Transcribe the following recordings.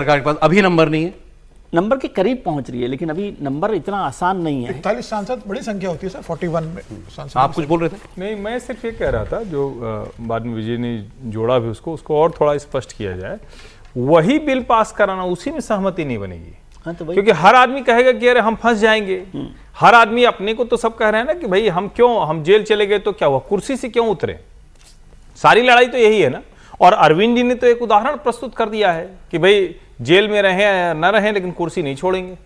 सरकार के पास अभी नंबर नहीं है, नंबर के करीब पहुंच रही है, लेकिन अभी नंबर इतना आसान नहीं है। 41 सांसद बड़ी संख्या होती है सर, 41 में सांसद। आप कुछ बोल रहे थे? नहीं, मैं सिर्फ ये कह रहा था, जो बाद में विजय ने जोड़ा भी उसको और थोड़ा स्पष्ट किया जाए। वही बिल पास कराना, उसी में सहमति नहीं बनेगी। हाँ, तो क्योंकि हर आदमी कहेगा कि अरे हम फंस जाएंगे। हर आदमी अपने को तो सब कह रहे हैं ना कि भाई हम जेल चले गए तो क्या हुआ, कुर्सी से क्यों उतरे। सारी लड़ाई तो यही है ना। और अरविंद जी ने तो एक उदाहरण प्रस्तुत कर दिया है कि भाई जेल में रहे न रहे लेकिन कुर्सी नहीं छोड़ेंगे।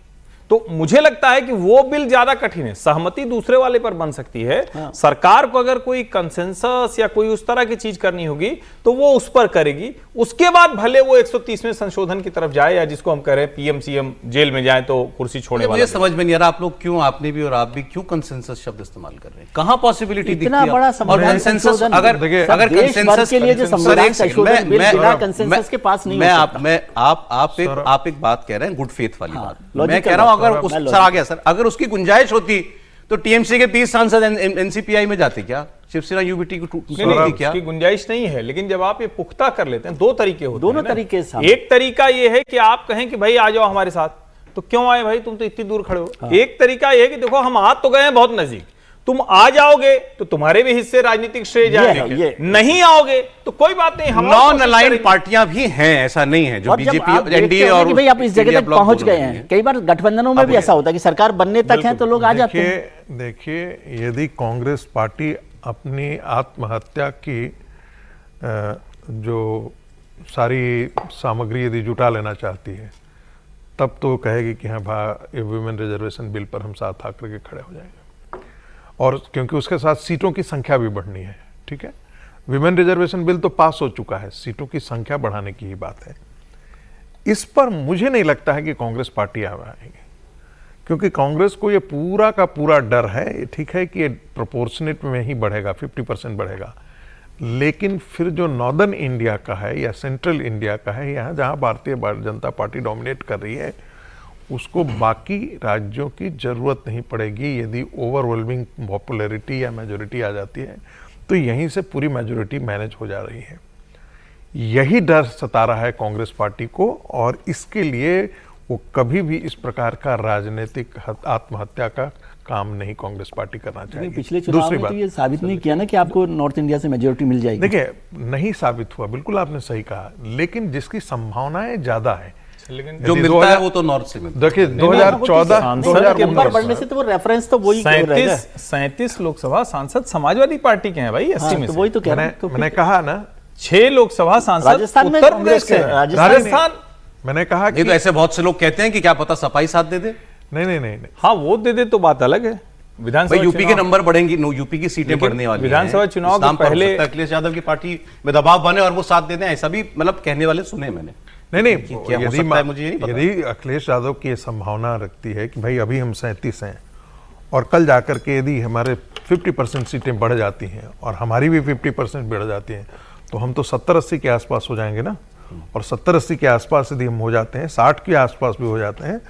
तो मुझे लगता है कि वो बिल ज्यादा कठिन है। सहमति दूसरे वाले पर बन सकती है। हाँ। सरकार को अगर कोई कंसेंसस या कोई उस तरह की चीज करनी होगी तो वो उस पर करेगी। उसके बाद भले वो 130वें संशोधन की तरफ जाए, या जिसको हम कह रहे हैं पीएम सीएम जेल में जाए तो कुर्सी छोड़ने वाला। मुझे समझ में नहीं आ रहा आप लोग क्यों, आपने भी और आप भी क्यों कंसेंसस शब्द इस्तेमाल कर रहे हैं? कहाँ पॉसिबिलिटी दिखती है? इतना बड़ा और कंसेंसस अगर कंसेंसस के लिए जो संविधान संशोधन बिल बिना कंसेंसस के पास नहीं हो सकता। आप एक बात कह रहे हैं गुड फेथ वाली बात, मैं कह रहा हूं अगर उस सर आ गया सर, अगर उसकी गुंजाइश होती तो टीएमसी के 30 सांसद एनसीपीआई में जाते क्या? शिवसेना यूबीटी को नहीं, क्या उसकी गुंजाइश नहीं है। लेकिन जब आप ये पुख्ता कर लेते हैं, दो तरीके होते हैं, दोनों तरीके से। एक तरीका ये है कि आप कहें कि भाई आ जाओ हमारे साथ, तो क्यों आए भाई, तुम तो इतनी दूर खड़े हो। हाँ। एक तरीका ये है कि देखो हम आ तो गए हैं बहुत नजदीक, तुम आ जाओगे तो तुम्हारे भी हिस्से राजनीतिक श्रेय जाएंगे, नहीं आओगे तो कोई बात नहीं। हम नॉन अलाइंड पार्टियां भी हैं, ऐसा नहीं है जो बीजेपी एनडीए और भाई आप इस जगह तक पहुंच गए हैं। कई बार गठबंधनों में भी ऐसा होता है कि सरकार बनने तक है तो लोग आ जाते हैं। देखिए, यदि कांग्रेस पार्टी अपनी आत्महत्या की जो सारी सामग्री यदि जुटा लेना चाहती है, तब तो कहेगी कि हाँ भाई वुमेन रिजर्वेशन बिल पर हम साथ आकर के खड़े हो जाएंगे। और क्योंकि उसके साथ सीटों की संख्या भी बढ़नी है, ठीक है। विमेन रिजर्वेशन बिल तो पास हो चुका है, सीटों की संख्या बढ़ाने की ही बात है। इस पर मुझे नहीं लगता है कि कांग्रेस पार्टी आएगी, क्योंकि कांग्रेस को ये पूरा का पूरा डर है, ठीक है, कि ये प्रोपोर्शनेट में ही बढ़ेगा, 50% बढ़ेगा। लेकिन फिर जो नॉर्दर्न इंडिया का है या सेंट्रल इंडिया का है, यहाँ जहाँ भारतीय जनता पार्टी डोमिनेट कर रही है, उसको बाकी राज्यों की जरूरत नहीं पड़ेगी। यदि ओवरवेलमिंग पॉपुलैरिटी या मेजोरिटी आ जाती है तो यहीं से पूरी मेजोरिटी मैनेज हो जा रही है। यही डर सता रहा है कांग्रेस पार्टी को, और इसके लिए वो कभी भी इस प्रकार का राजनीतिक आत्महत्या का काम नहीं कांग्रेस पार्टी करना चाहिए। पिछले चुनाव में तो ये साबित नहीं किया ना कि आपको नॉर्थ इंडिया से मेजोरिटी मिल जाएगी। देखिए, नहीं साबित हुआ, बिल्कुल आपने सही कहा, लेकिन जिसकी संभावनाएं ज्यादा है, लेकिन जो मिलता है वो तो नॉर्थ से मिलता है। देखिए 2014 बढ़ने से तो वो रेफरेंस तो वही 37 लोकसभा सांसद समाजवादी पार्टी के हैं भाई, 80 में तो वही तो कह रहे हैं। मैंने कहा ना 6 लोकसभा सांसद राजस्थान में उत्तर प्रदेश से, राजस्थान मैंने कहा कि तो ऐसे बहुत से लोग कहते हैं कि क्या पता सपाई साथ दे दे। नहीं, हाँ वोट दे दे तो बात अलग है। विधानसभा यूपी के नंबर बढ़ेंगे, यूपी की सीटें बढ़ने वाली हैं। विधानसभा चुनाव के पहले अखिलेश यादव की पार्टी में दबाव बने और वो साथ दे दें, ऐसा भी मतलब कहने वाले सुने मैंने। नहीं, क्या हो सकता है मुझे नहीं पता। यदि अखिलेश यादव की ये संभावना रखती है कि भाई अभी हम 37 हैं और कल जाकर के यदि हमारे 50% सीटें बढ़ जाती हैं और हमारी भी 50% बढ़ जाती हैं, तो हम तो 70-80 के आसपास हो जाएंगे ना। और 70-80 के आसपास यदि हम हो जाते हैं, 60 के आसपास भी हो जाते हैं,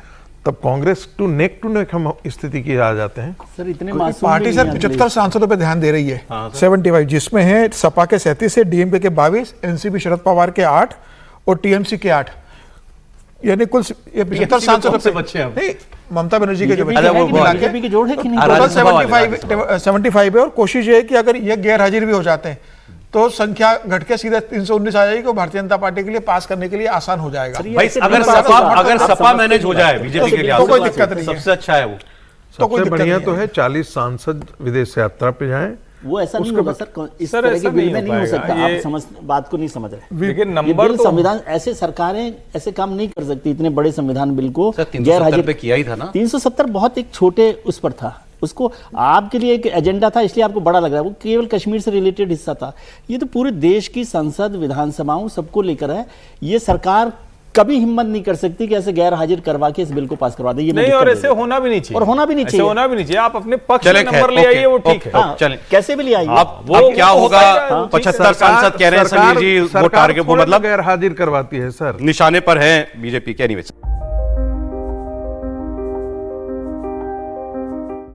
तब कांग्रेस टू नेक हम स्थिति की आ जाते हैं। सर इतने पार्टी सर 75 सांसदों पे ध्यान दे रही है। 75, जिसमें है सपा के 37 है, डीएमके के 22, एनसीपी शरद पवार के 8 और टीएमसी के 8, यानी कुल 75 सांसदों से बच्चे हैं। नहीं, ममता बनर्जी के जो बीजेपी के जोड़ है कि नहीं, टोटल 75 है। और कोशिश ये है कि अगर ये गैर हाजिर भी हो जाते हैं तो संख्या घट के सीधे 319 आ जाएगी, भारतीय जनता पार्टी के लिए पास करने के लिए आसान हो जाएगा। भाई अगर सपा मैनेज हो जाए बीजेपी के लिए तो कोई दिक्कत नहीं है, सबसे अच्छा है वो। सबसे बढ़िया तो है 40 सांसद विदेश यात्रा पे जाएं। वो ऐसा नहीं होगा सर, इस तरह के बिल में नहीं हो सकता। आप बात को नहीं समझ रहे। लेकिन नंबर तो संविधान, ऐसे सरकारें ऐसे काम नहीं कर सकती। इतने बड़े संविधान बिल को 370 पे किया ही था ना। 370 बहुत एक छोटे उस पर था, उसको आपके लिए एक एजेंडा था, इसलिए आपको बड़ा लग रहा है। वो केवल कश्मीर से रिलेटेड हिस्सा था। ये तो पूरे देश की संसद, विधानसभाओं सबको लेकर है। ये सरकार कभी हिम्मत नहीं कर सकती कि ऐसे गैर हाजिर करवा के इस बिल को पास करवा दे। ये नहीं, और ऐसे होना भी नहीं चाहिए, और होना भी नहीं चाहिए, होना भी नहीं चाहिए। आप अपने पक्ष में नंबर ले आइए, वो ठीक है। चलें, कैसे भी ले आइए। आप वो क्या होगा, 75 सांसद कह रहे हैं समीर जी, वो टारगेट वो मतलब गैर हाजिर करवाती है सर, निशाने पर है बीजेपी, क्या नहीं।